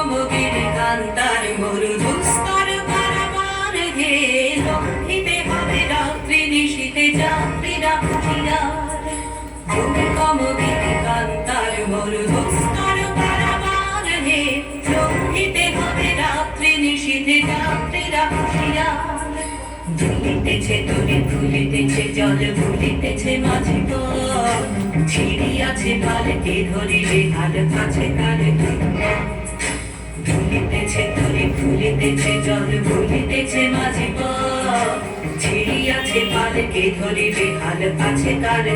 দুর্গমগির কান্তার মরুধুস্তর কারাগার হে লঙ্ঘিতে হবে রাত্রি নিশীথে যাত্রীরা হুঁশিয়ার। দুর্গমগির কান্তার মরুধুস্তর কারাগার হে লঙ্ঘিতে হবে রাত্রি নিশীথে যাত্রীরা হুঁশিয়ার। দুলিতেছে তরি ফুলিতেছে জল ভুলিতেছে মাঝি পথ, ছিড়িয়াছে পালকে ধরিলে হাল কাছে তার দুলিতেছে তরি ফুলিতেছে জল ভুলিতেছে মাঝি পথ, ছিড়িয়াছে পালকে ধরিলে হাল কাছে তার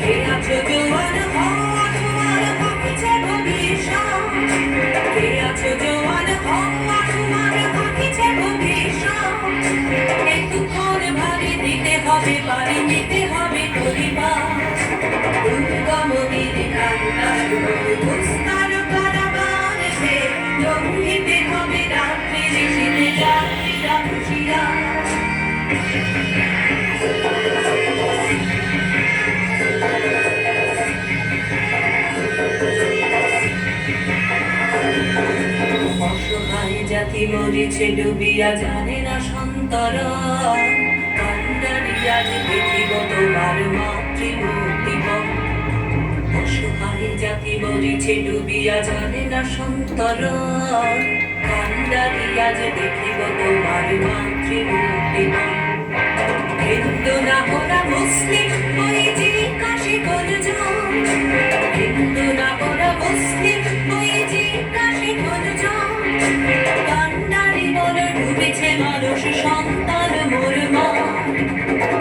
কে আছো জোয়ার হওয়া তোমার পাখিছে ভবিষ্যৎ, কে আছো জোয়ার হওয়া তোমার পাখিছে ভবিষ্যৎ। একটুক্ষণ ভারী দিতে হবে বাড়ি নিতে হবে পরিবার। দুর্গমগির কান্তার মরুধুস্তর কারাগার হে লঙ্ঘিতে হবে রাত্রি নিশীথে যাত্রীরা হুঁশিয়ার। অসহায় জাতি মরিছে ডুবিয়া জানে না সন্তরণ, কান্ডারিয়া দেখিব তোমার মাতৃমূর্তিমন। অসহায় জাতি মরিছে ডুবিয়া জানে না সন্তরণ, কান্ডারিয়া দেখিব তোমার মাতৃমূর্তিমন। হিন্দু না ওরা মুসলিম ওই জিজ্ঞাসে করজন, হিন্দু না ওরা মুসলিম ওই জিজ্ঞাসে করজন। কান্ডারি বলে ডুবেছে মানুষ সন্তান মোর মা।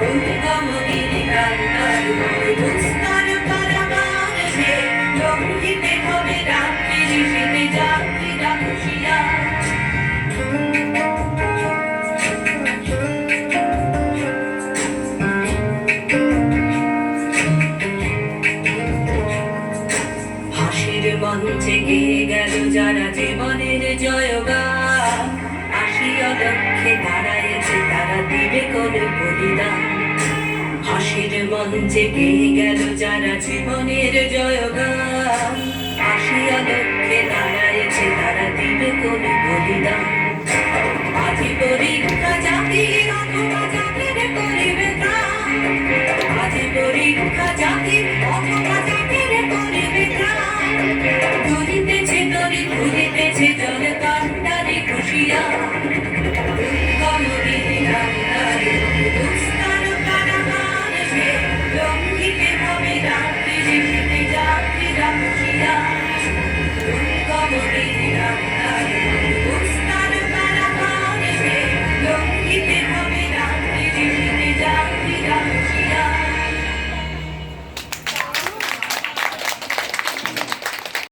দুর্গমগির কান্তার মরুধুস্তর কারাগার হে লঙ্ঘিতে হবে রাত্রি নিশীথে যাত্রীরা হুঁশিয়ার। হাসির মঞ্চে গেয়ে গেল যারা জীবনের জয়গান, আসিয়া লক্ষ্যে দাঁড়াইছে তারা দিবে করে বলিদান। হাসির মঞ্চে গেয়ে গেল যারা জীবনের জয়গান, আসিয়া লক্ষ্যে